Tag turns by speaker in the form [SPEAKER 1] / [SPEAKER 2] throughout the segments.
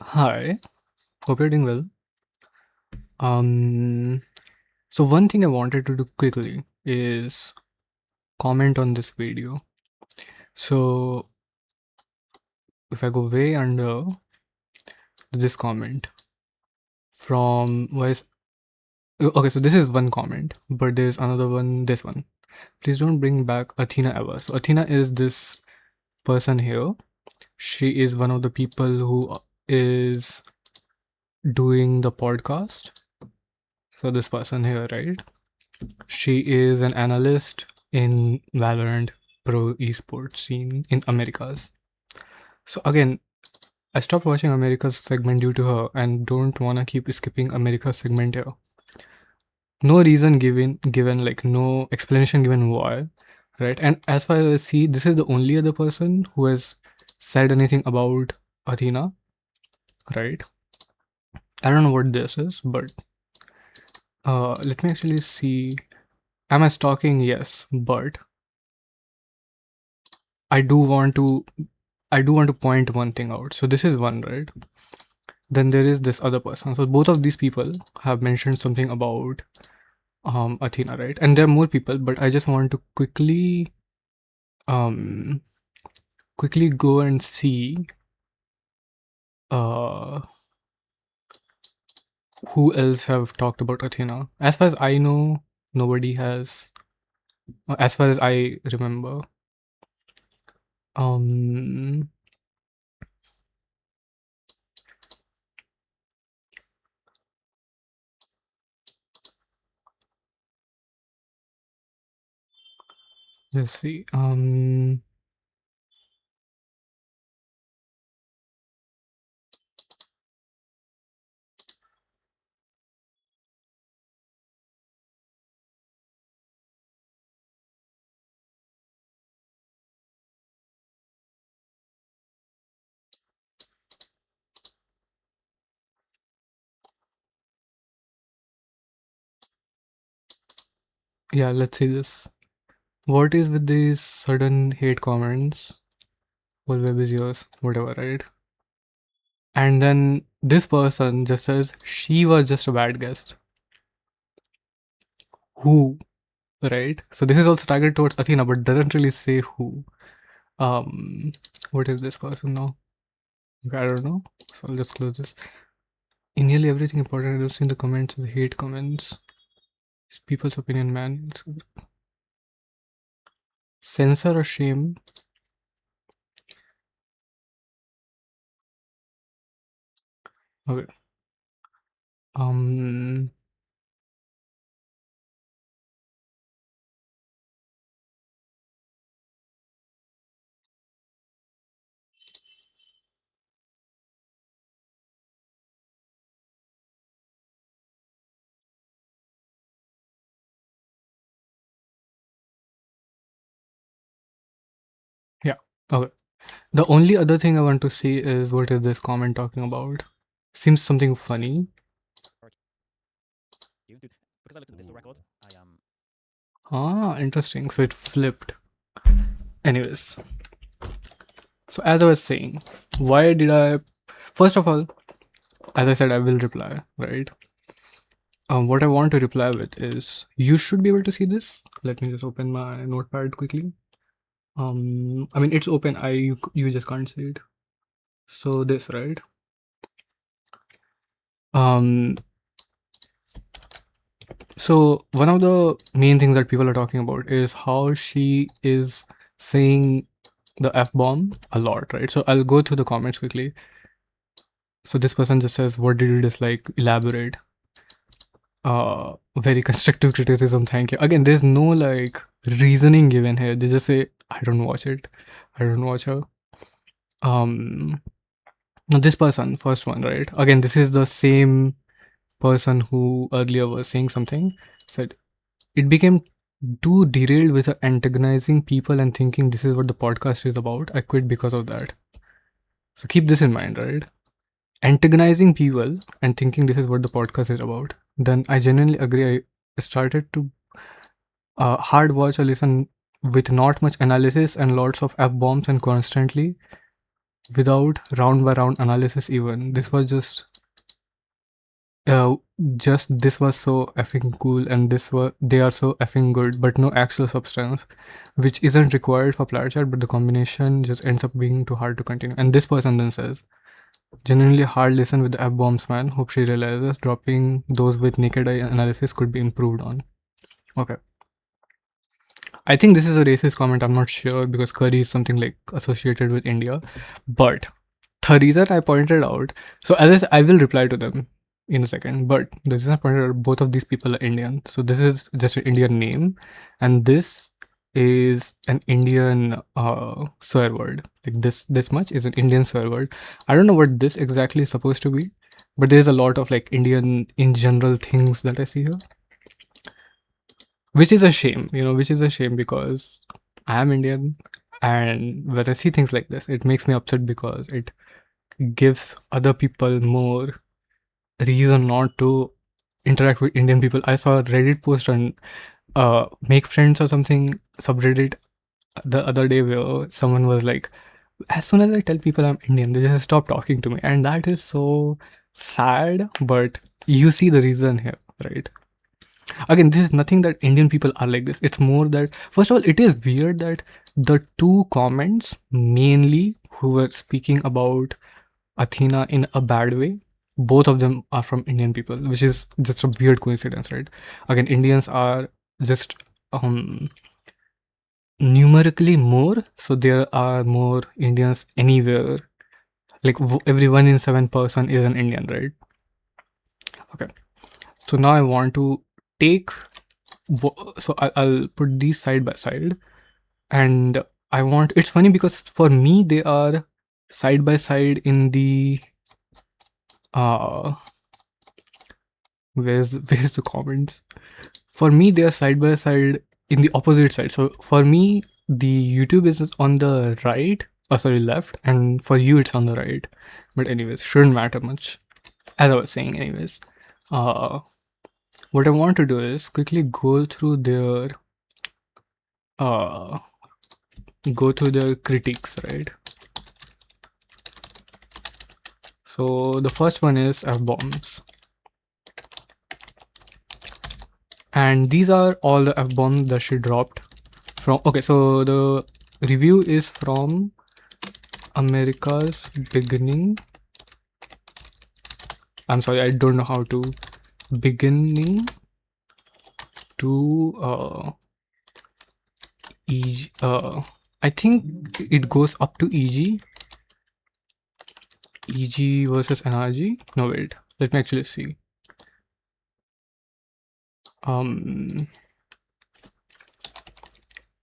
[SPEAKER 1] Hi, hope you're doing well. Um, so one thing I wanted to do quickly is comment on this video. So if I go way under this comment from was okay, so this is one comment, but there's another one, this one. Please don't bring back Athena ever. So Athena is this person here. She is one of the people who is doing the podcast. So this person here, right? She is an analyst in Valorant pro esports scene in Americas. So again, I stopped watching America's segment due to her and don't wanna keep skipping America's segment here. No reason given like no explanation given why, right? And as far as I see, this is the only other person who has said anything about Athena, right? I don't know what this is, but let me actually see. Am I stalking? Yes, but I do want to point one thing out. So this is one, right? Then there is this other person. So both of these people have mentioned something about Athena, right? And there are more people, but I just want to um quickly go and see uh who else have talked about Athena. As far as I know, nobody has. As far as I remember, um, let's see. Yeah, let's see this. What is with these sudden hate comments? Whole web is yours, whatever, right? And then this person just says she was just a bad guest. Who, right? So this is also targeted towards Athena, but doesn't really say who. What is this person now? Okay, I don't know. So I'll just close this. In nearly everything important, I've seen the comments, the hate comments. It's people's opinion, man. Censor or shame. Okay. Um. Yeah. Okay. The only other thing I want to see is what is this comment talking about? Seems something funny. Ah, interesting. So it flipped. Anyways, so as I was saying, why did I? First of all, as I said, I will reply, right? What I want to reply with is you should be able to see this. Let me just open my notepad quickly. I mean it's open. You just can't see it. So this, right? Um, so one of the main things that people are talking about is how she is saying the F bomb a lot, right? So I'll go through the comments quickly. So this person just says, "What did you dislike? Elaborate." Very constructive criticism. Thank you. Again, there's no like reasoning given here. They just say, "I don't watch it. I don't watch her." Um, Now this person, first one, right? Again, this is the same person who earlier was saying something. Said it became too derailed with antagonizing people and thinking this is what the podcast is about. I quit because of that. So keep this in mind, right? Antagonizing people and thinking this is what the podcast is about. Then I genuinely agree. I started to hard watch or listen with not much analysis and lots of F bombs and constantly without round by round analysis even. This was just this was so effing cool, and they are so effing good, but no actual substance, which isn't required for PlatChat, but the combination just ends up being too hard to continue. And this person then says, genuinely hard listen with the F-bombs, man. Hope she realizes dropping those with naked eye analysis could be improved on. Okay. I think this is a racist comment, I'm not sure, because curry is something like associated with India. But the reason I pointed out, so as I said, I will reply to them in a second, but the reason I pointed out, both of these people are Indian. So this is just an Indian name, and this is an Indian swear word. Like this much is an Indian swear word. I don't know what this exactly is supposed to be, but there's a lot of like Indian in general things that I see here, which is a shame, which is a shame because I am Indian, and when I see things like this, it makes me upset because it gives other people more reason not to interact with Indian people. I saw a Reddit post on Make Friends or something subreddit the other day where someone was like, as soon as I tell people I'm Indian, they just stop talking to me. And that is so sad, but you see the reason here, right? Again, this is nothing that Indian people are like this. It's more that, first of all, it is weird that the two comments mainly who were speaking about Athena in a bad way, both of them are from Indian people, which is just a weird coincidence, right? Again, Indians are just numerically more, so there are more Indians anywhere. Like every 1 in 7 person is an Indian, right? Okay. So now I want to take, so I'll put these side by side, and it's funny because for me they are side by side in the where's the comments? For me they are side by side in the opposite side. So for me the YouTube is on the right, sorry, left, and for you it's on the right. But anyways, shouldn't matter much. As I was saying, anyways, what I want to do is quickly go through their critiques, right? So the first one is F-bombs. And these are all the F-bombs that she dropped from. Okay, so the review is from America's Beginning. I'm sorry, I don't know how to. Beginning to EG. I think it goes up to EG. EG versus NRG. No, wait. Let me actually see.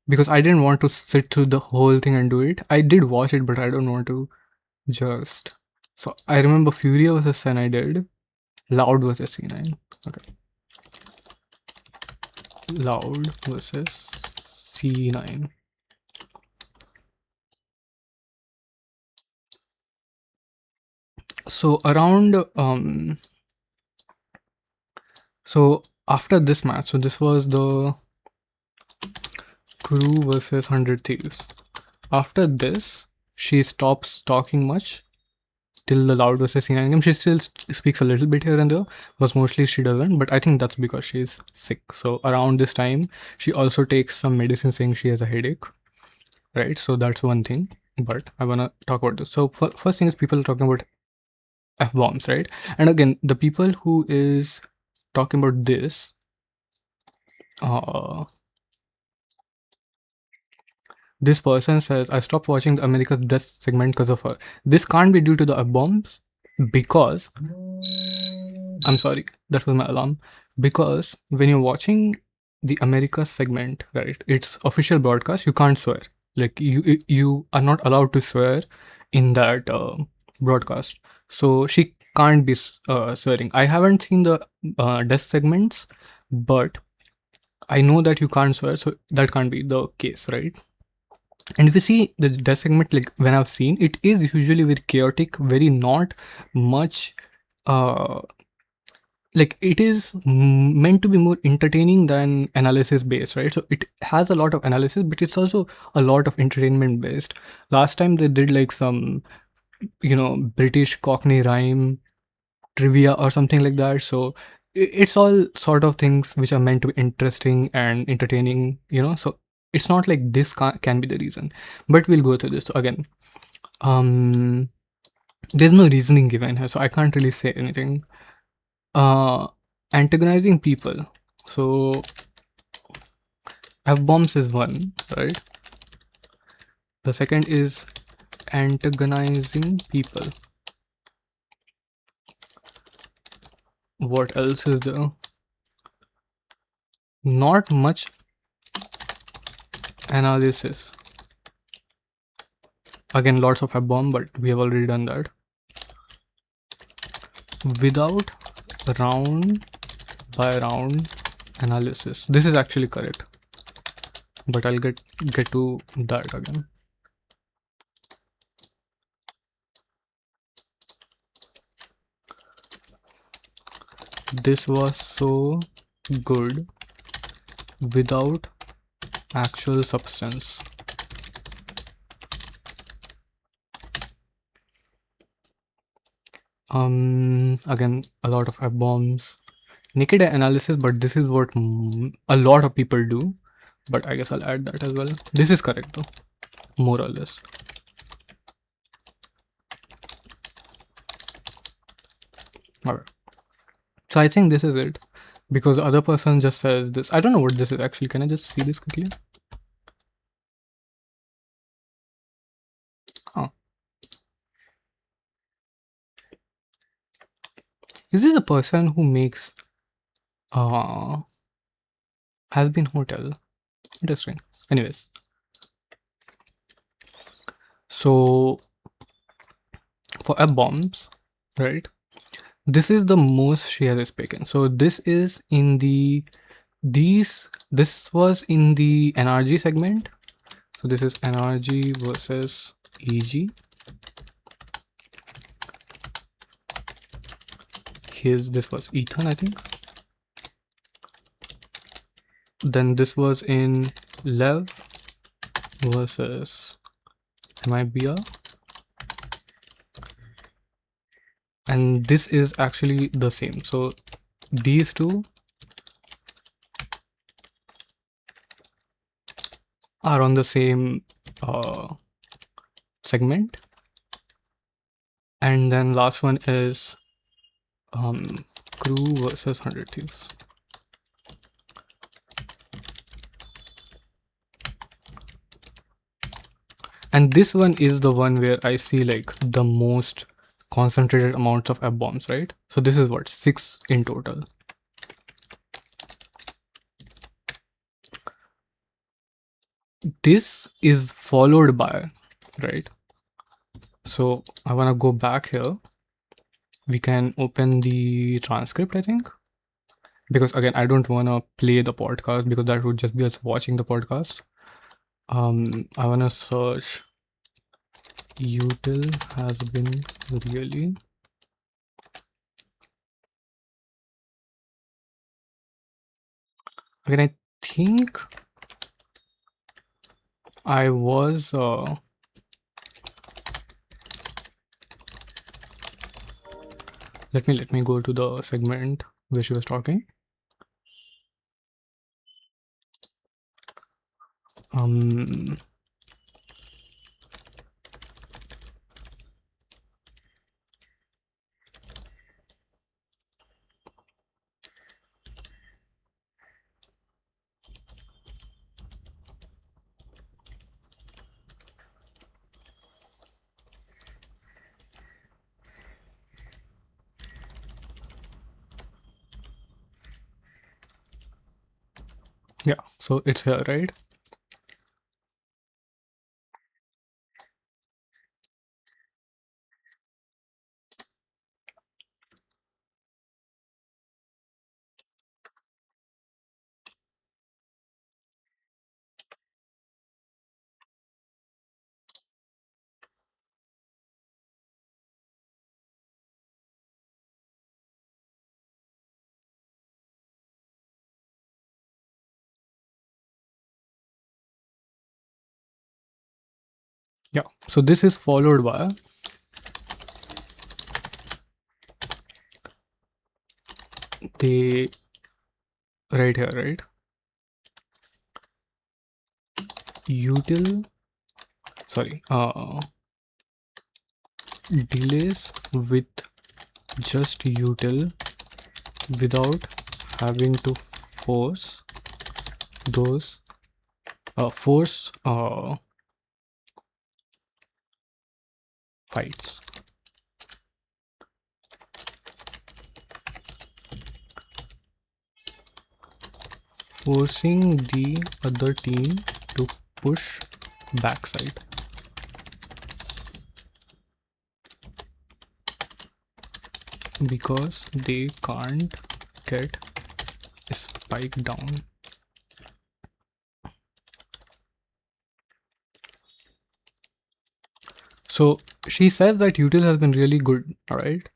[SPEAKER 1] Because I didn't want to sit through the whole thing and do it. I did watch it, but I don't want to just. So I remember Furia versus Sen I did. Loud versus C9. Okay. Loud versus C9. So around so after this match, so this was the Crew versus 100 Thieves. After this, she stops talking much till the Loud versus C9 game. She still speaks a little bit here and there, but mostly she doesn't. But I think that's because she's sick. So around this time, she also takes some medicine saying she has a headache, right? So that's one thing. But I wanna talk about this. So first thing is people are talking about F-bombs, right? And again, the people who is talking about this, this person says, I stopped watching the America's Best segment because of her. This can't be due to the F-bombs because, I'm sorry, that was my alarm. Because when you're watching the America's segment, right, it's official broadcast, you can't swear. Like you are not allowed to swear in that broadcast. So she can't be swearing. I haven't seen the desk segments, but I know that you can't swear, so that can't be the case, right? And if you see the death segment, like when I've seen, it is usually very chaotic, very not much like it is meant to be more entertaining than analysis based, right? So it has a lot of analysis, but it's also a lot of entertainment based. Last time they did like some British Cockney rhyme trivia or something like that. So it's all sort of things which are meant to be interesting and entertaining. So it's not like this can be the reason, but we'll go through this. So again, um there's no reasoning given here, so I can't really say anything. uh Antagonizing people. So F bombs is one, right? The second is antagonizing people. What else is there? Not much analysis. Again, lots of F-bomb, but we have already done that. Without round by round analysis. This is actually correct, but I'll get to that again. This was so good without actual substance. Again, a lot of F-bombs. Naked analysis, but this is what a lot of people do. But I guess I'll add that as well. This is correct though, more or less. Alright. So I think this is it. Because the other person just says this. I don't know what this is actually. Can I just see this quickly? Huh. Is this a person who makes has been hotel? Interesting. Anyways. So for F-bombs, right? This is the most she has spoken. So this is in the this was in the NRG segment. So this is NRG versus EG. This was Ethan, I think. Then this was in Lev versus MIBR. And this is actually the same. So these two are on the same segment. And then last one is Crew versus 100 Thieves. And this one is the one where I see like the most concentrated amounts of F-bombs, right? So this is what, 6 in total. This is followed by, right? So I want to go back here. We can open the transcript, I think. Because again, I don't want to play the podcast because that would just be us watching the podcast. I want to search util has been really. Again, I think I was let me go to the segment where she was talking. Yeah, so it's here, right? Yeah, so this is followed by they right here, right? Util, sorry, delays with just util without having to force those fights. Forcing the other team to push backside. Because they can't get spiked down. So she says that util has been really good, alright?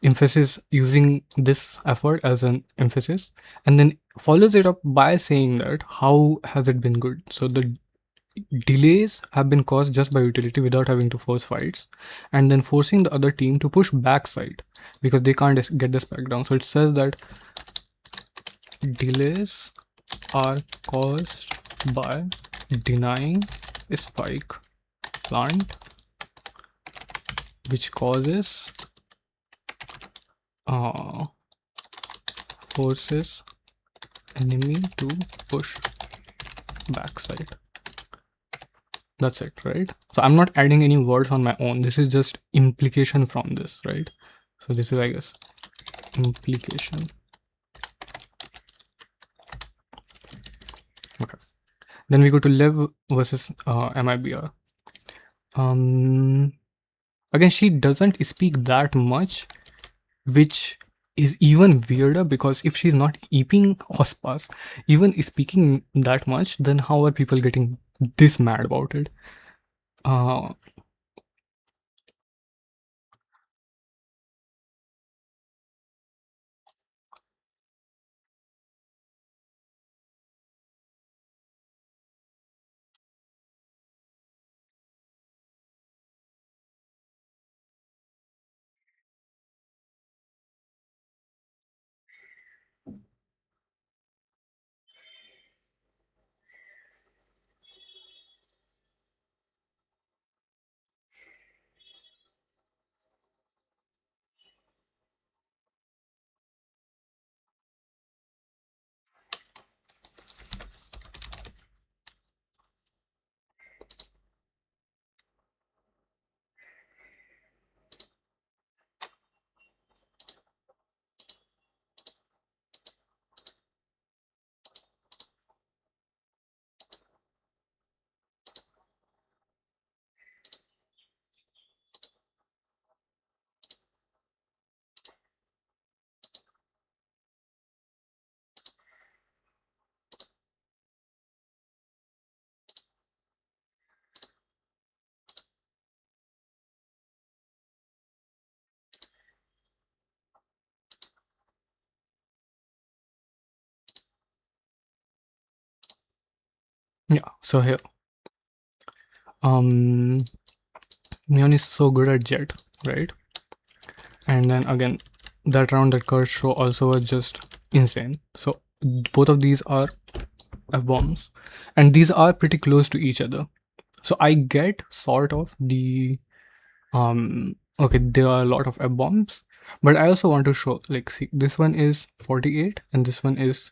[SPEAKER 1] Emphasis, using this effort as an emphasis, and then follows it up by saying that how has it been good. So the delays have been caused just by utility without having to force fights, and then forcing the other team to push backside because they can't get the spike down. So it says that delays are caused by denying a spike plant, which causes forces enemy to push backside. That's it, right? So I'm not adding any words on my own. This is just implication from this, right? So this is, I guess, implication. Okay. Then we go to Lev versus MIBR. Again, she doesn't speak that much, which is even weirder, because if she's not eeping hospas, even speaking that much, then how are people getting this mad about it? Yeah, so here, Neon is so good at Jet, right? And then again, that round that Kurz show also was just insane. So both of these are F-bombs, and these are pretty close to each other. So I get sort of the okay, there are a lot of F-bombs, but I also want to show, like, see, this one is 48 and this one is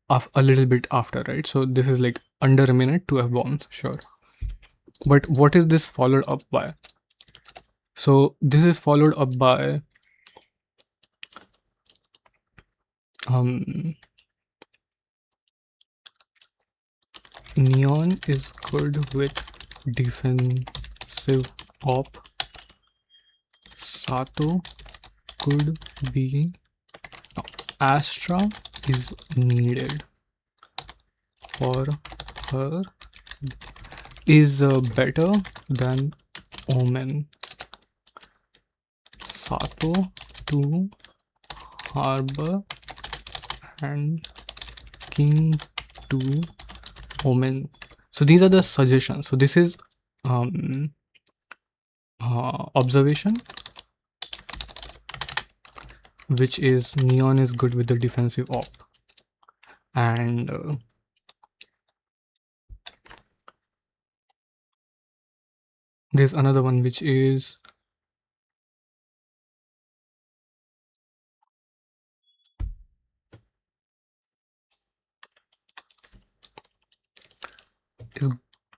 [SPEAKER 1] a little bit after, right? So this is like under a minute to F-bombs, sure. But what is this followed up by? So this is followed up by Neon is good with defensive op. Sato could be, no, Athxna is needed for her, is better than Omen. Sato to Harbor and King to Omen. So these are the suggestions. So this is observation. which is Neon is good with the defensive op, and there's another one which is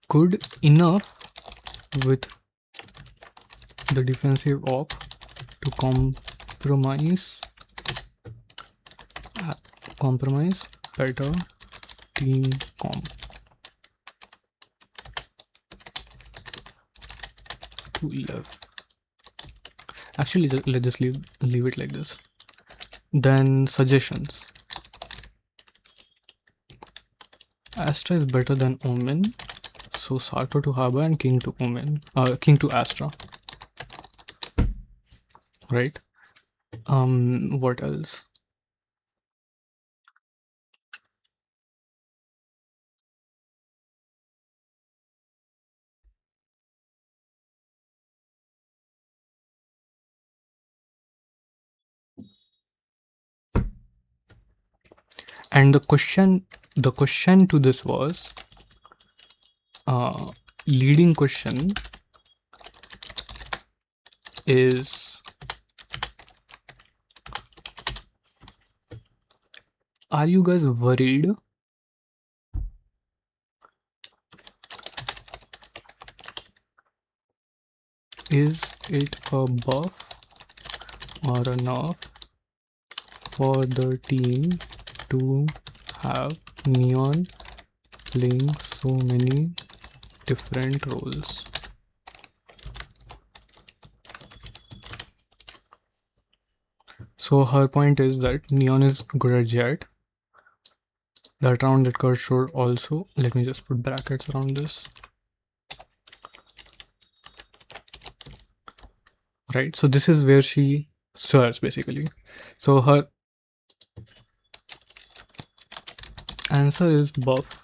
[SPEAKER 1] good enough with the defensive op to compromise better team comp. To live. Actually, let's just leave it like this. Then suggestions. Astra is better than Omen, so Sato to Harbor and King to Omen. King to Astra. Right. What else? And the question to this was leading question is, are you guys worried is it a buff or a nerf for the team to have Neon playing so many different roles? So her point is that Neon is good at Jet. That round that Kurt showed also. Let me just put brackets around this. Right, so this is where she swears basically. So her answer is buff.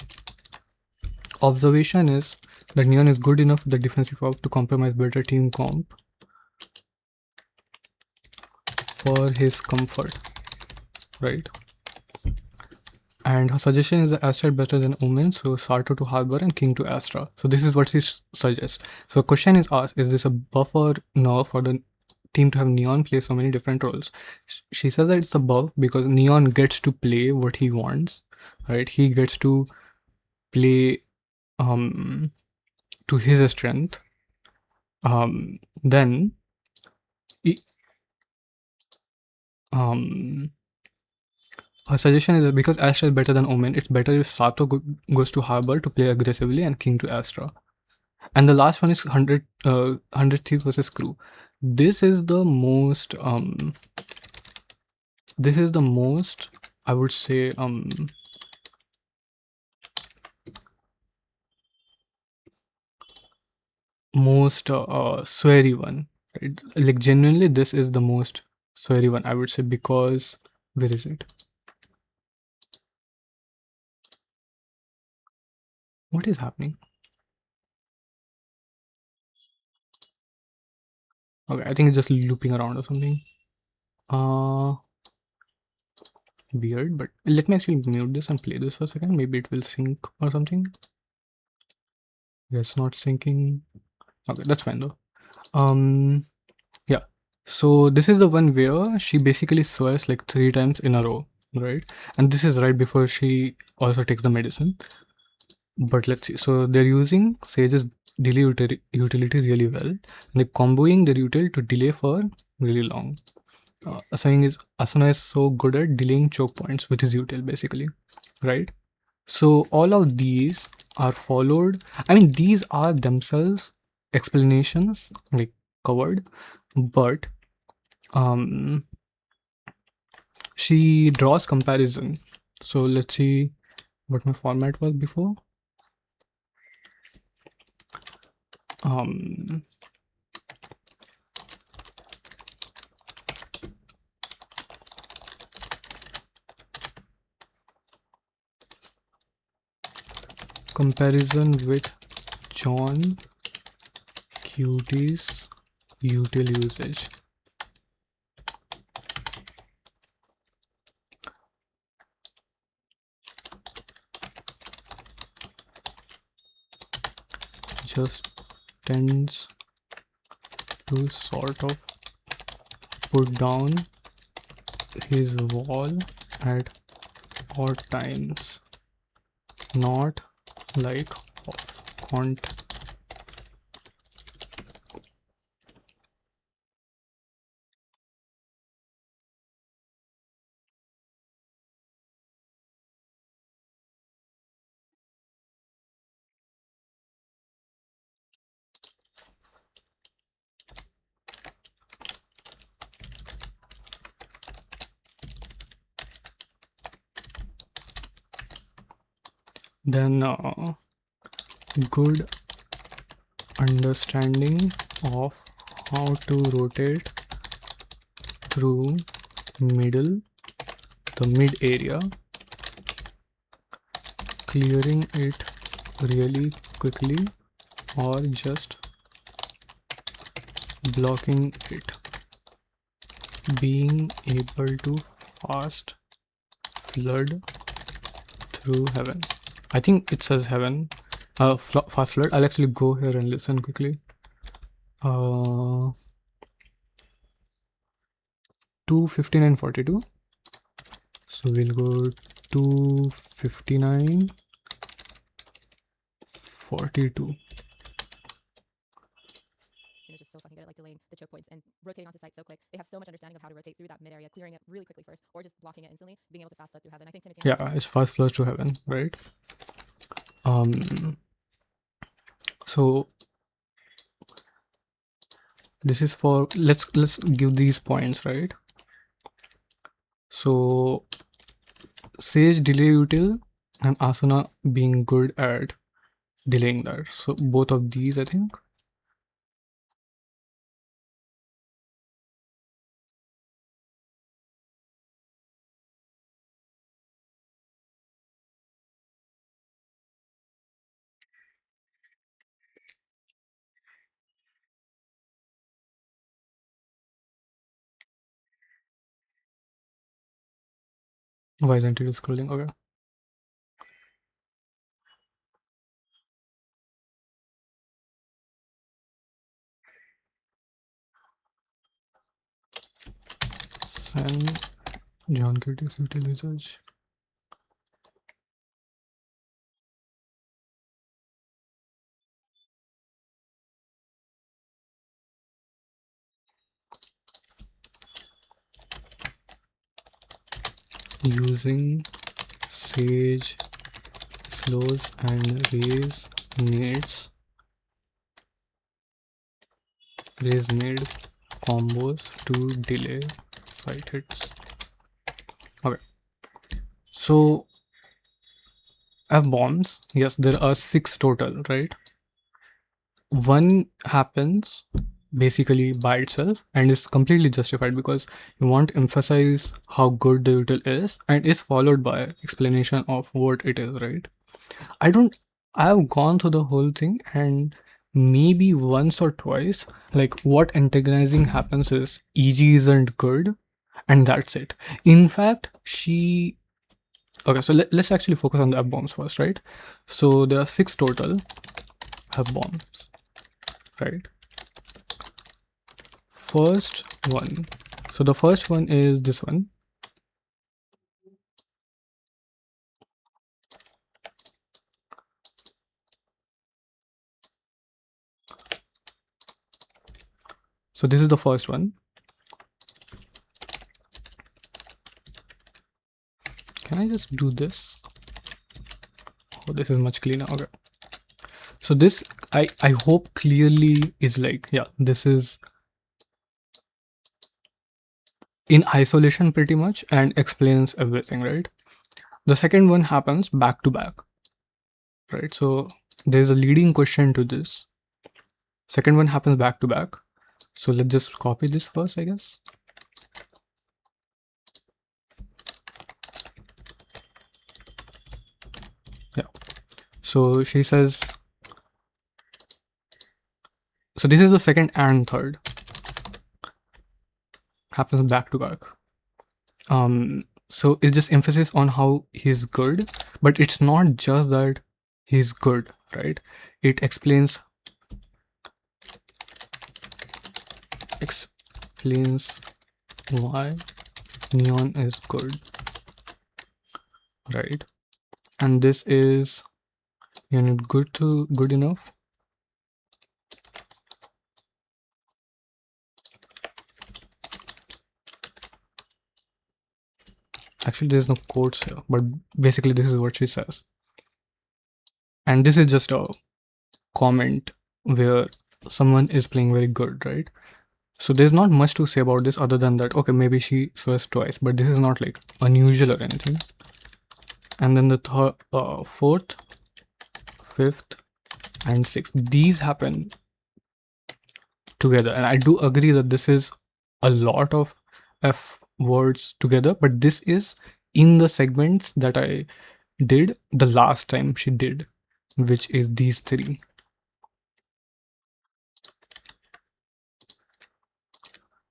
[SPEAKER 1] Observation is that Neon is good enough with the defensive off to compromise better team comp for his comfort, right? And her suggestion is that Astra is better than Omen, so Sato to Harbor and King to Astra. So this is what she suggests. So question is asked, is this a buff or nerf for the team to have Neon play so many different roles? She says that it's a buff because Neon gets to play what he wants, right? He gets to play to his strength. Then her suggestion is that because Astra is better than Omen, it's better if Sato goes to Harbor to play aggressively and King to Astra. And the last one is 100 Thief versus Crew. This is the most I would say most sweary one, right? Like genuinely this is the most sweary one, I would say, because where is it? What is happening? Okay, I think it's just looping around or something. Weird, but let me actually mute this and play this for a second. Maybe it will sync or something. Yeah, it's not syncing. Okay, that's fine though. Yeah. So this is the one where she basically swears like 3 times in a row, right? And this is right before she also takes the medicine. But let's see. So they're using Sage's delay utility really well. And they're comboing their util to delay for really long. Saying is Athxna is so good at delaying choke points with his util basically, right? So all of these are followed. I mean, these are themselves explanations like covered, but she draws comparison. So let's see what my format was before. Comparison with John Cutie's util usage. just tends to sort of put down his wall at odd times, not like off content. Then good understanding of how to rotate through the mid area, clearing it really quickly or just blocking it, being able to fast flood through heaven. I think it says heaven. Fast flood. I'll actually go here and listen quickly. 259 42. So we'll go 259 42.
[SPEAKER 2] It's just so fucking good at like delaying the choke points and rotating onto site so quick. They have so much understanding of how to rotate through that mid area, clearing it really quickly first, or just blocking it instantly, being able to fast flood through heaven. I think Timothy.
[SPEAKER 1] Yeah, it's fast flood to heaven, right? So this is for let's give these points, right? So Sage delay util and Athxna being good at delaying that. So both of these, I think. Why isn't it scrolling? Okay. And John Curtis intelligence. Using Sage slows and raise nades combos to delay site hits. Okay. So I have bombs. Yes, there are 6 total, right? One happens basically by itself and is completely justified because you want to emphasize how good the util is and is followed by explanation of what it is, right? I have gone through the whole thing and maybe once or twice, like what antagonizing happens is EG isn't good and that's it. In fact, okay, so let's actually focus on the F bombs first, right? So there are 6 total F bombs, right? First one. So the first one is this one. So this is the first one. Can I just do this? Oh, this is much cleaner. Okay. So this, I hope clearly is like, yeah, this is in isolation pretty much and explains everything, right? The second one happens back to back, right? So there's a leading question to this. Second one happens back to back. So let's just copy this first, I guess. Yeah. So she says, so this is the second and third. Happens back to back. So it's just emphasis on how he's good, but it's not just that he's good, right? It explains explains why neon is good, right? And this is unit good to good enough. Actually, there's no quotes here, but basically this is what she says. And this is just a comment where someone is playing very good, right? So there's not much to say about this other than that, okay, maybe she swears twice, but this is not like unusual or anything. And then the fourth, fifth, and sixth, these happen together. And I do agree that this is a lot of F words together, but this is in the segments that I did the last time she did, which is these three.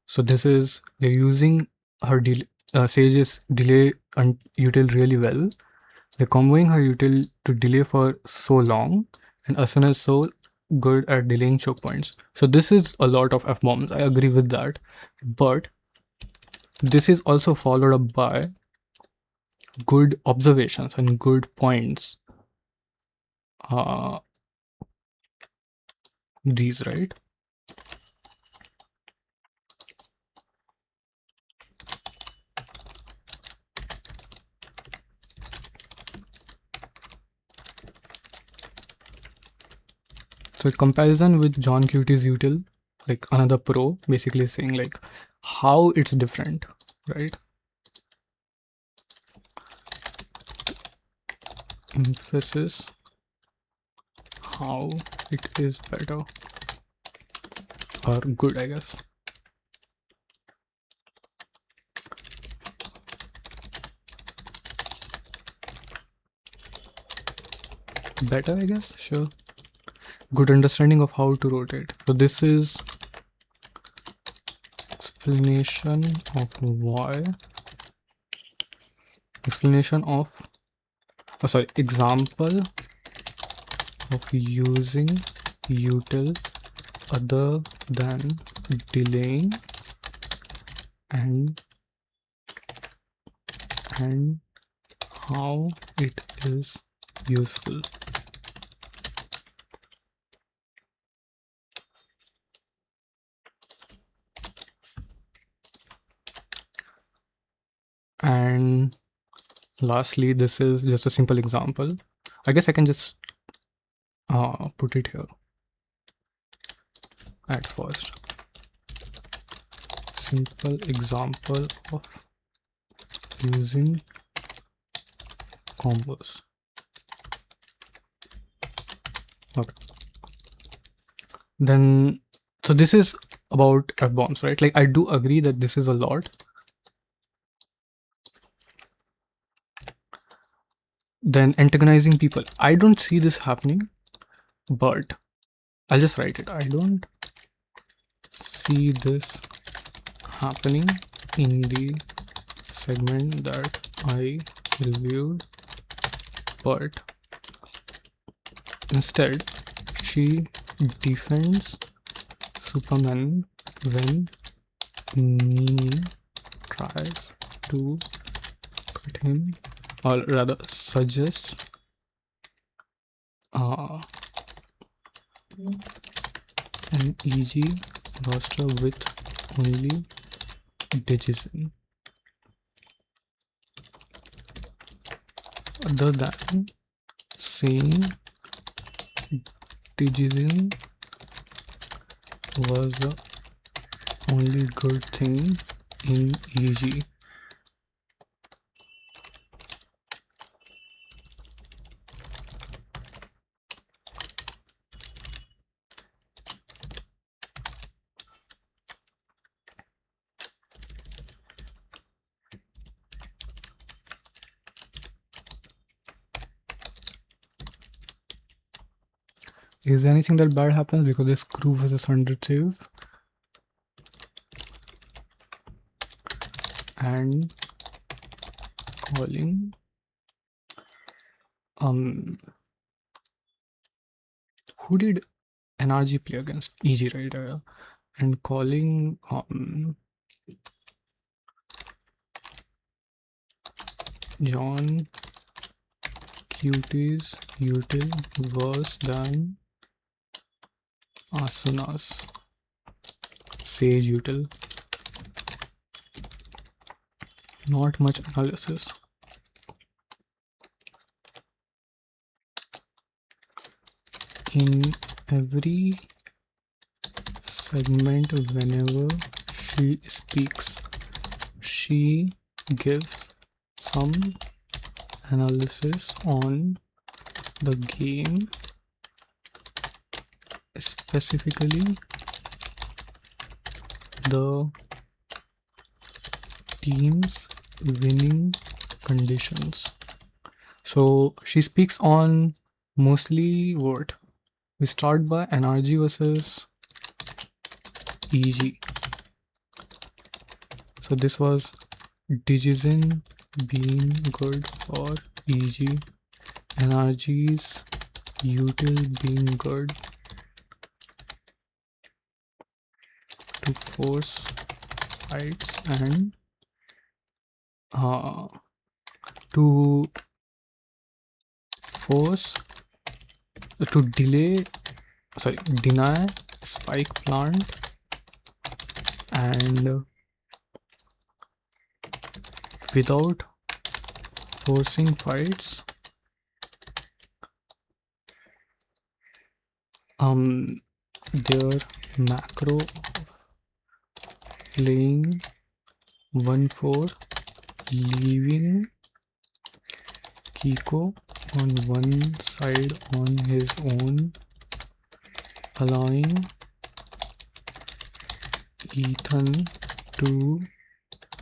[SPEAKER 1] So this is, they're using her Sage's delay util really well. They're comboing her util to delay for so long, and Athxna is so good at delaying choke points. So this is a lot of F-bombs, I agree with that. But this is also followed up by good observations and good points. These, right? So comparison with John Cutie's util, like another pro, basically saying like how it's different, right? Emphasis how it is better or good, I guess. Better, I guess, sure. Good understanding of how to rotate. So this is explanation of why. Explanation of, oh sorry, example of using util other than delaying and how it is useful. And lastly, this is just a simple example. I guess I can just put it here at first. Simple example of using combos. Okay. Then, so this is about F-bombs, right? Like I do agree that this is a lot. Then antagonizing people. I don't see this happening, but I'll just write it. I don't see this happening in the segment that I reviewed, but instead she defends Superman when Nini tries to cut him, or rather suggests an easy roster with only Digizin. Other than saying Digizin was the only good thing in EG. Is there anything that bad happens because this crew versus undertave? And calling who did NRG play against? EG, right? and calling John Cutie's util worse than Athxna's Sage util. Not much analysis. In every segment, whenever she speaks, she gives some analysis on the game, specifically the team's winning conditions. So she speaks on mostly what? We start by NRG versus EG. So this was Digizin being good for EG, NRG's util being good to force fights and to force to deny spike plant and without forcing fights their macro of playing 1-4 leaving Kiko on one side on his own, allowing Ethan to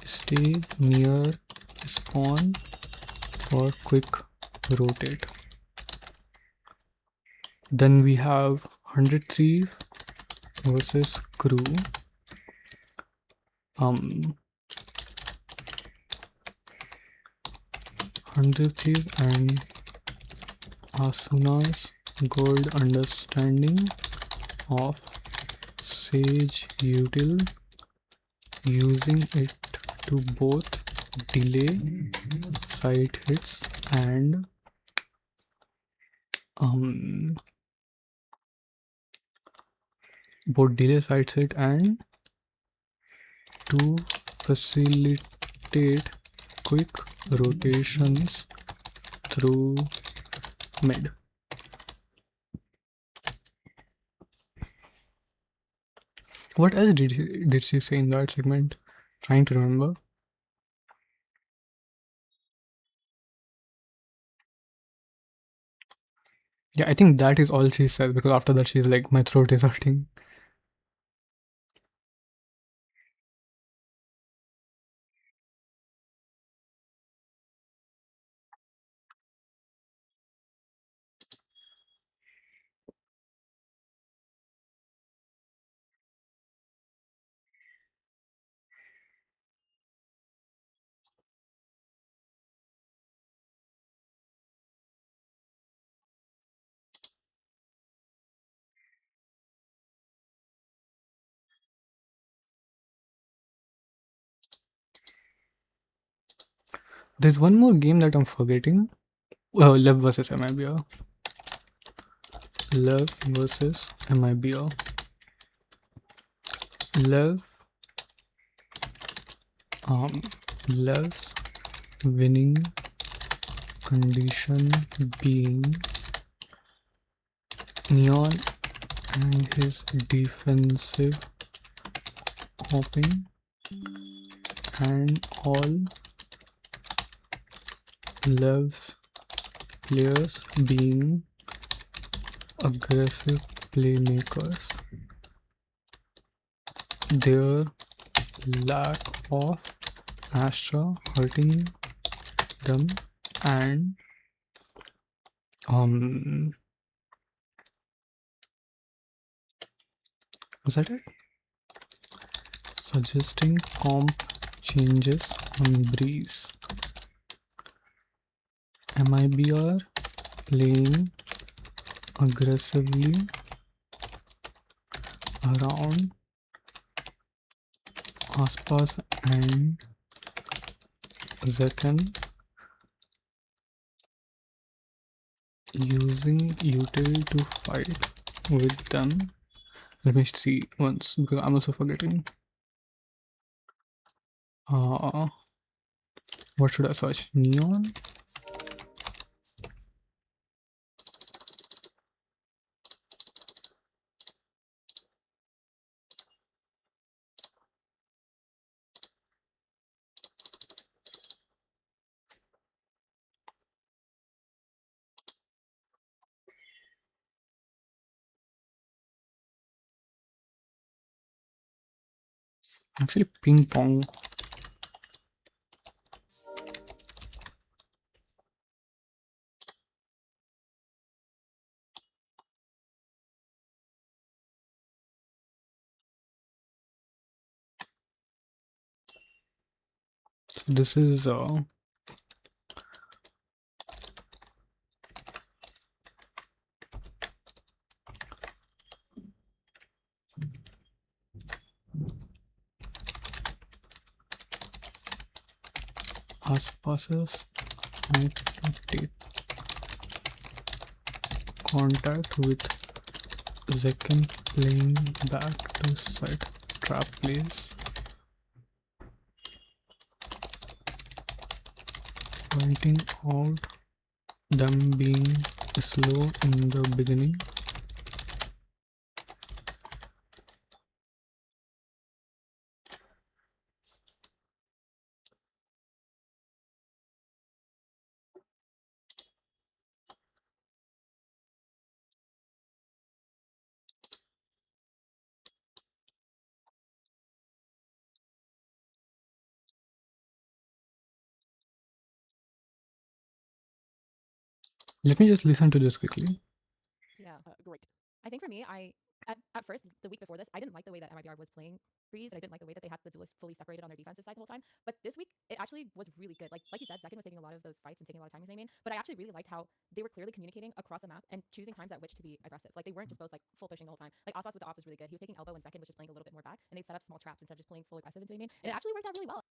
[SPEAKER 1] stay near spawn for quick rotate. Then we have 103 versus crew. 103 and Athxna's good understanding of Sage util, using it to both delay side hits and both delay side hit and to facilitate quick rotations through mid. What else did she say in that segment? Trying to remember. Yeah, I think that is all she said, because after that she's like, my throat is hurting. There's one more game that I'm forgetting. Lev versus MIBR. Lev versus MIBR. Lev's winning condition being Neon and his defensive hopping and all Lev's players being aggressive playmakers. Their lack of Athxna hurting them and was that it? Suggesting comp changes on Breeze. MIBR playing aggressively around Aspas and Zekan using util to fight with them. Let me see once because I'm also forgetting. What should I search? Neon? Actually, ping pong. This is Aspas's take contact with Zekan playing back to site trap plays, pointing out them being slow in the beginning. Let me just listen to this quickly.
[SPEAKER 2] Yeah, great. I think for me, at first the week before this, I didn't like the way that MIBR was playing Breeze, and I didn't like the way that they had the duelists fully separated on their defensive side the whole time. But this week, it actually was really good. Like you said, Zekin was taking a lot of those fights and taking a lot of time in his main. But I actually really liked how they were clearly communicating across the map and choosing times at which to be aggressive. Like they weren't just both like full pushing the whole time. Like Oswas with the op was really good. He was taking elbow and Zekin was just playing a little bit more back, and they'd set up small traps instead of just playing full aggressive into the main. And it actually worked out really well.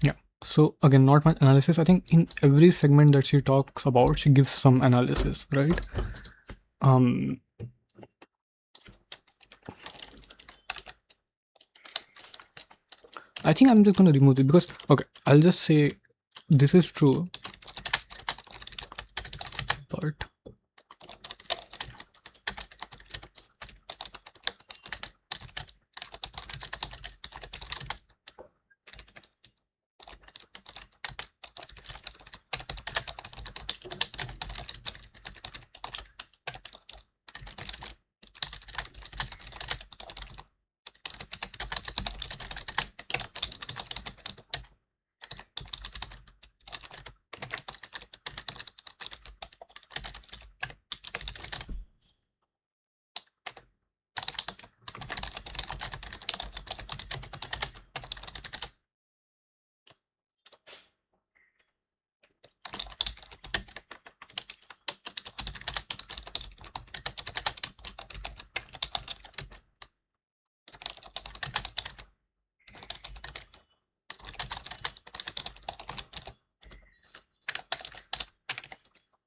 [SPEAKER 1] Yeah. So again, not much analysis. I think in every segment that she talks about, she gives some analysis, right? I think I'm just gonna remove it because okay, I'll just say this is true, but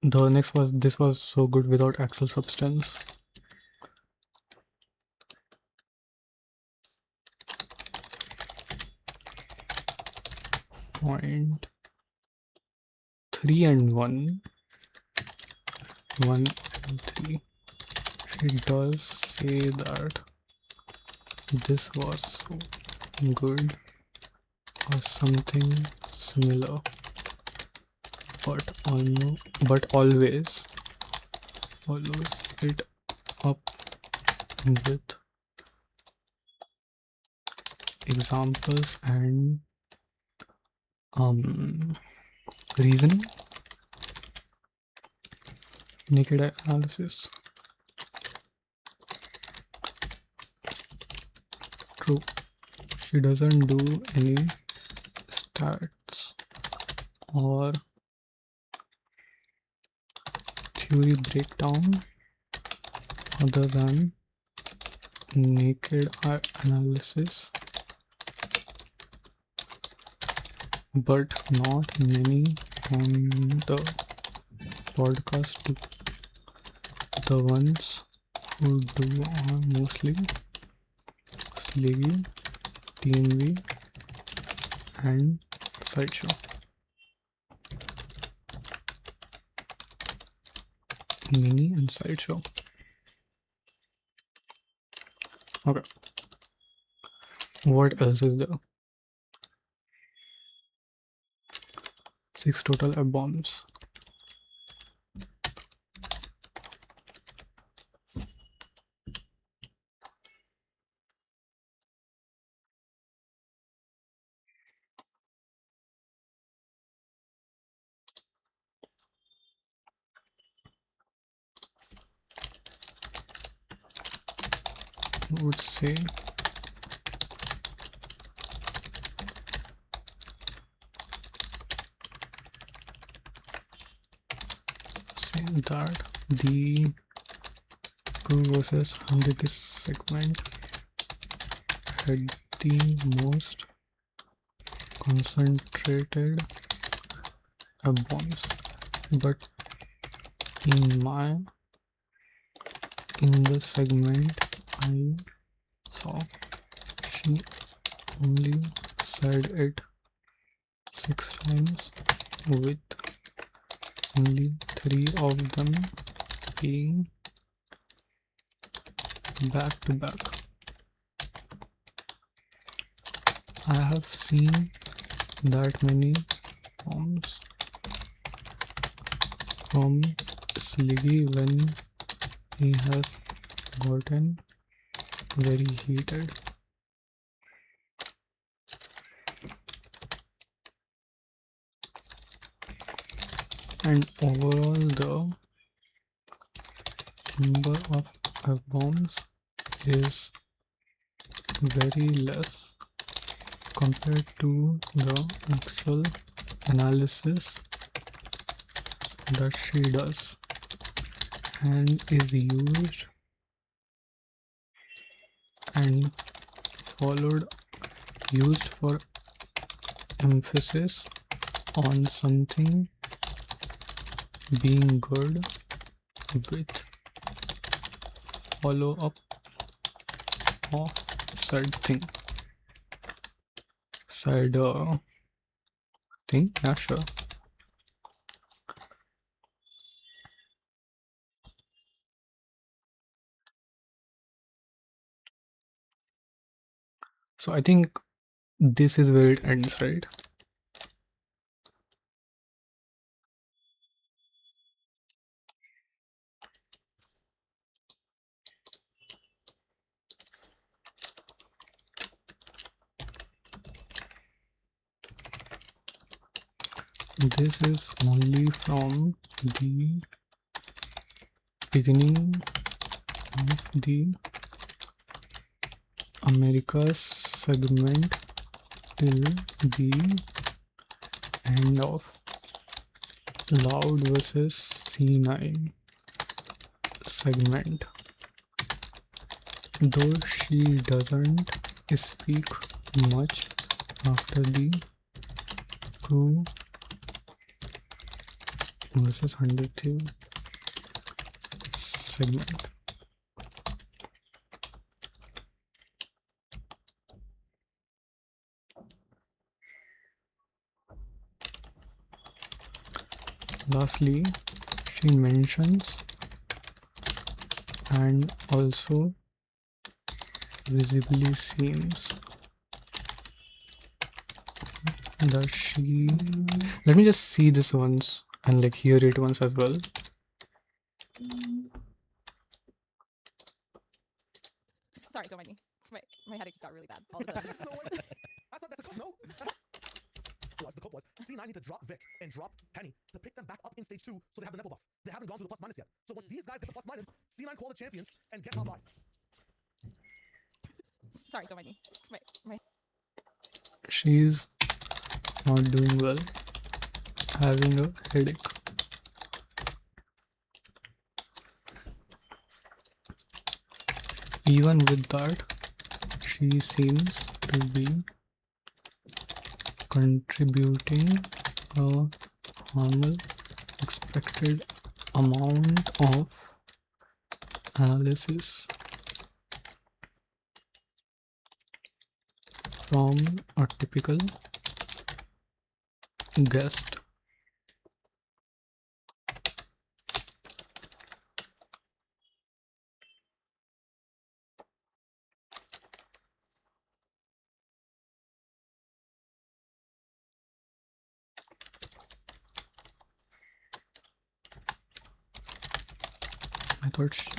[SPEAKER 1] the next was this was so good without actual substance. Point 3 and 1. 1 and 3. She does say that this was so good or something similar, but always follows it up with examples and Reasoning, naked eye analysis. True. She doesn't do any stats or theory breakdown other than naked eye analysis, but not many on the podcast do. The ones who do are mostly Sliggy, TMV, and Sideshow. Mini and Sideshow. Okay. What else is there? 6 total F-bombs. I would say that the Crew versus 100 this segment had the most concentrated bombs, but in the segment I saw, she only said it 6 times, with only 3 of them being back to back. I have seen that many bombs from Sliggy when he has gotten very heated. And overall the number of F-bombs is very less compared to the actual analysis that she does and is used and used for emphasis on something being good with follow up of said thing. Said thing? Yeah, sure. So I think this is where it ends, right? This is only from the beginning of the Americas segment till the end of Loud versus C9 segment. Though she doesn't speak much after the Crew versus 100th segment. Lastly, she mentions and also visibly seems that she... Let me just see this once and like hear it once as well.
[SPEAKER 2] Sorry, don't mind me. My headache just got really bad all of a sudden.
[SPEAKER 3] I thought that's a no. the cope was C9 need to drop Vic and drop Penny to pick them back up in stage 2 so they have the Nepo buff. They haven't gone through the plus minus yet. So once these guys get the plus minus, C9 call the champions and get top 5.
[SPEAKER 2] Sorry, don't mind me. My
[SPEAKER 1] She's not doing well, having a headache. Even with that, she seems to be contributing a normal expected amount of analysis from a typical guest. I thought she...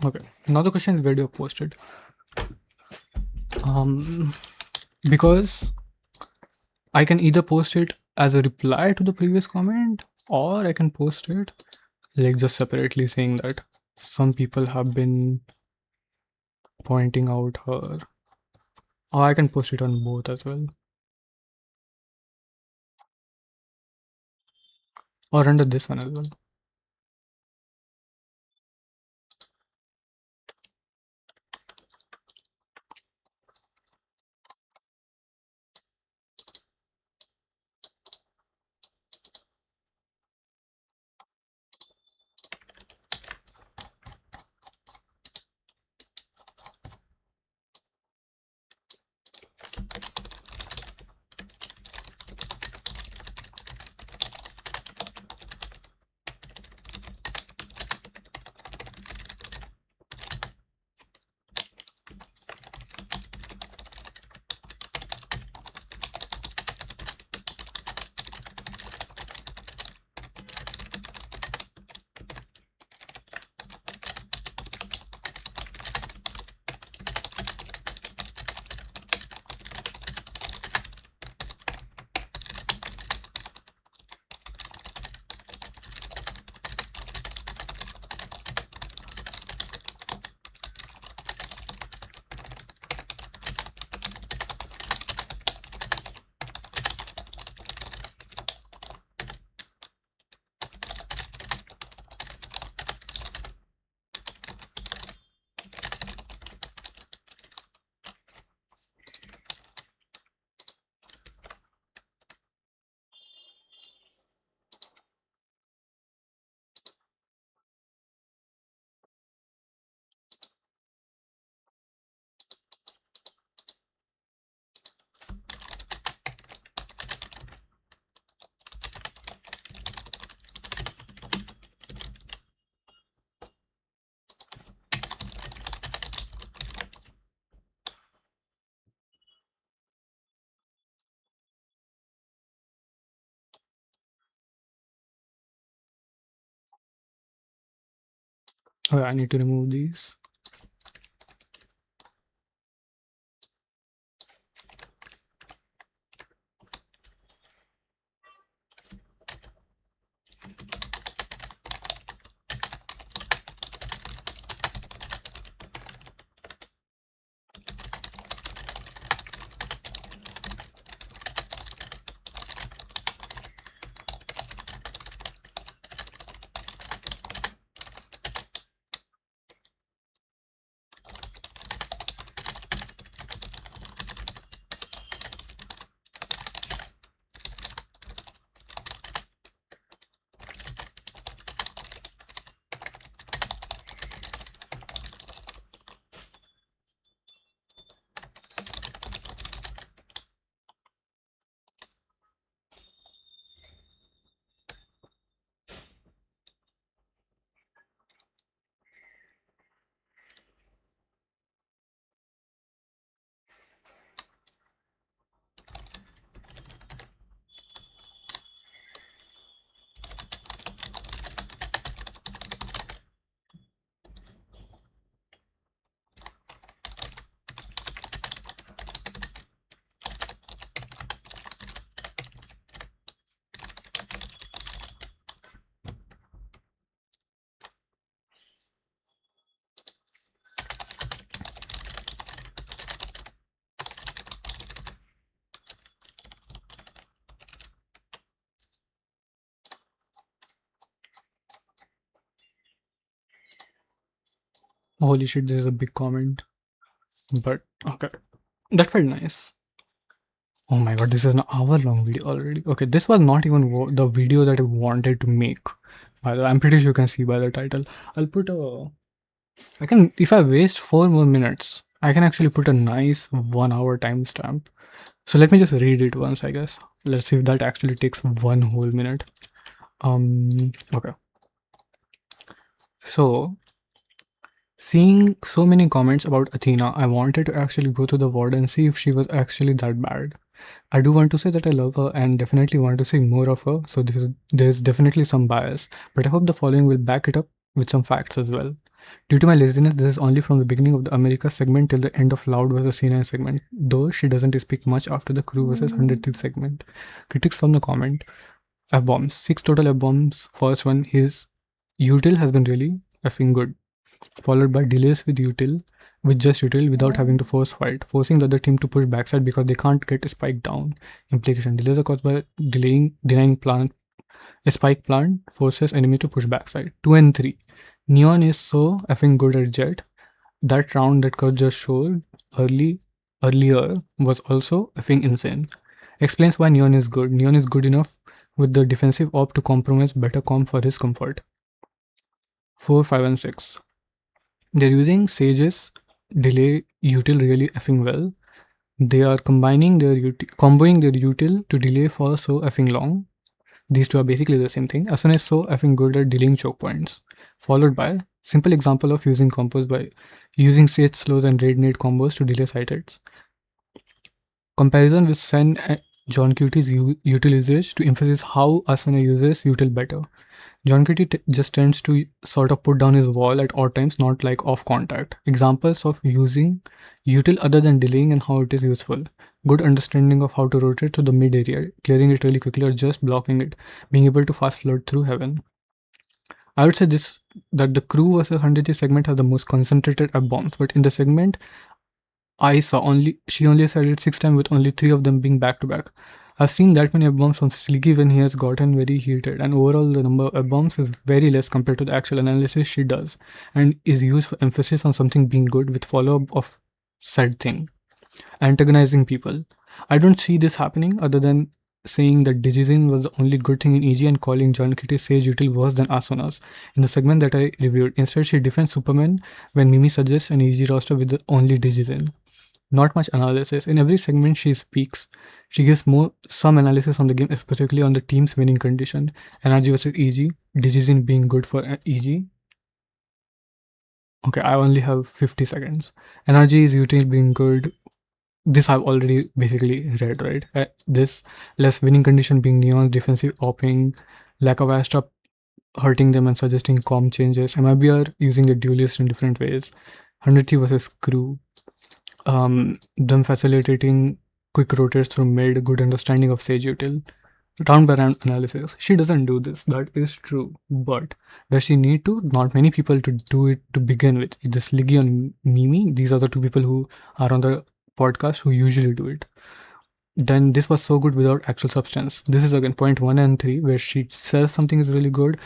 [SPEAKER 1] Okay, now the question is where do you post it? Because I can either post it as a reply to the previous comment, or I can post it like just separately saying that some people have been pointing out her, or I can post it on both as well, or under this one as well. Okay, I need to remove these. Holy shit, this is a big comment. But okay. That felt nice. Oh my god, this is an hour-long video already. Okay, this was not even the video that I wanted to make. By the way, I'm pretty sure you can see by the title. I'll put a... I can... If I waste 4 more minutes, I can actually put a nice 1 hour timestamp. So let me just read it once, I guess. Let's see if that actually takes 1 whole minute. Okay. So, seeing so many comments about Athena, I wanted to actually go to the ward and see if she was actually that bad. I do want to say that I love her and definitely want to see more of her, so there's definitely some bias, but I hope the following will back it up with some facts as well. Due to my laziness, this is only from the beginning of the America segment till the end of Loud vs C9 segment, though she doesn't speak much after the Crew vs 100 Thieves segment. Critics from the comment. F-bombs. 6 total F-bombs. First one, his util has been really effing good, followed by delays with just util without having to force fight, forcing the other team to push backside because they can't get a spike down. Implication: delays are caused by denying plant a spike plant forces enemy to push backside. 2 and 3. Neon is so effing good at jet. That round that Kurt just showed earlier was also effing insane. Explains why Neon is good. Neon is good enough with the defensive op to compromise better comp for his comfort. 4, 5, and 6. They're using Sage's delay util really effing well. They are comboing their util to delay for so effing long. These two are basically the same thing. Athxna is so effing good at delaying choke points. Followed by simple example of using combos by using Sage slows and raid nade combos to delay side hits. Comparison with Sen and John Cutie's util usage to emphasize how Athxna uses util better. John Cutie just tends to sort of put down his wall at odd times, not like off contact. Examples of using util other than delaying and how it is useful. Good understanding of how to rotate to the mid area, clearing it really quickly or just blocking it, being able to fast flood through heaven. I would say that the Crew versus 100 segment has the most concentrated up bombs, but in the segment she only said it 6 times with only 3 of them being back to back. I've seen that many F-bombs from Sliggy when he has gotten very heated, and overall the number of F-bombs is very less compared to the actual analysis she does, and is used for emphasis on something being good with follow-up of said thing. Antagonizing people. I don't see this happening other than saying that Digizin was the only good thing in EG and calling John Kitty's Sage util worse than Athxna's. In the segment that I reviewed, instead she defends Superman when Mimi suggests an EG roster with the only Digizin. Not much analysis. In every segment she speaks, she gives some analysis on the game, especially on the team's winning condition. NRG versus EG, Digizin being good for EG. Okay, I only have 50 seconds. NRG is util being good. This I've already basically read, right? This less winning condition being Neon, defensive opping, lack of Astra hurting them and suggesting comp changes. MIBR using a duelist in different ways. 100 versus Crew. Them facilitating quick rotates through mid, good understanding of Sage util. Round by round analysis. She doesn't do this, that is true. But does she need to? Not many people to do it to begin with. Just Liggy and Mimi, these are the 2 people who are on the podcast who usually do it. Then this was so good without actual substance. This is again point 1 and 3 where she says something is really good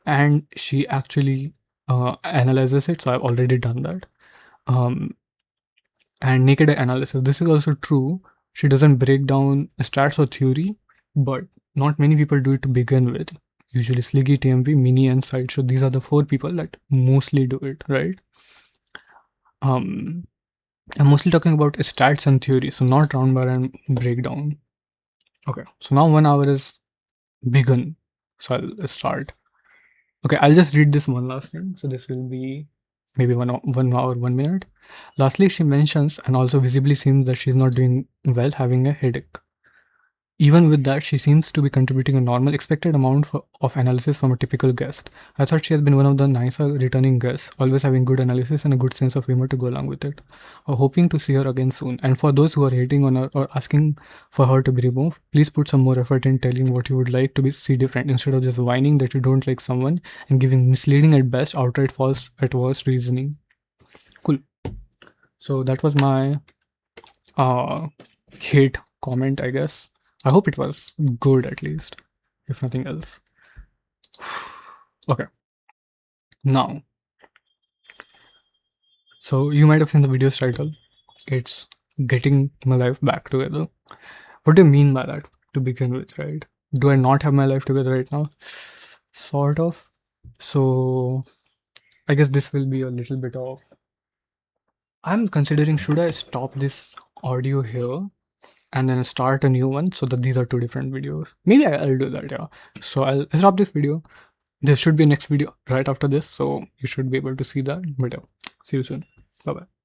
[SPEAKER 1] and she actually analyzes it. So I've already done that. And naked eye analysis. This is also true. She doesn't break down stats or theory, but not many people do it to begin with. Usually Sliggy, TMV, Mini, and Sideshow. These are the 4 people that mostly do it, right? I'm mostly talking about stats and theory, so not round bar and breakdown. Okay, so now 1 hour is begun. So I'll start. Okay, I'll just read this one last thing. So this will be maybe 1 hour, 1 minute. Lastly, she mentions and also visibly seems that she's not doing well, having a headache. Even with that, she seems to be contributing a normal expected amount of analysis from a typical guest. I thought she has been one of the nicer returning guests, always having good analysis and a good sense of humor to go along with it. Hoping to see her again soon. And for those who are hating on her or asking for her to be removed, please put some more effort in telling what you would like to see different instead of just whining that you don't like someone and giving misleading at best, outright false at worst reasoning. Cool. So that was my hate comment, I guess. I hope it was good at least, if nothing else. Okay. Now, So you might have seen the video's title. It's getting my life back together. What do you mean by that to begin with, right? Do I not have my life together right now? Sort of. So I guess this will be a little bit of. I'm considering, should I stop this audio here and then start a new one so that these are two different videos? Maybe I'll do that, yeah. So I'll stop this video. There should be a next video right after this, so you should be able to see that. But yeah, see you soon. Bye bye.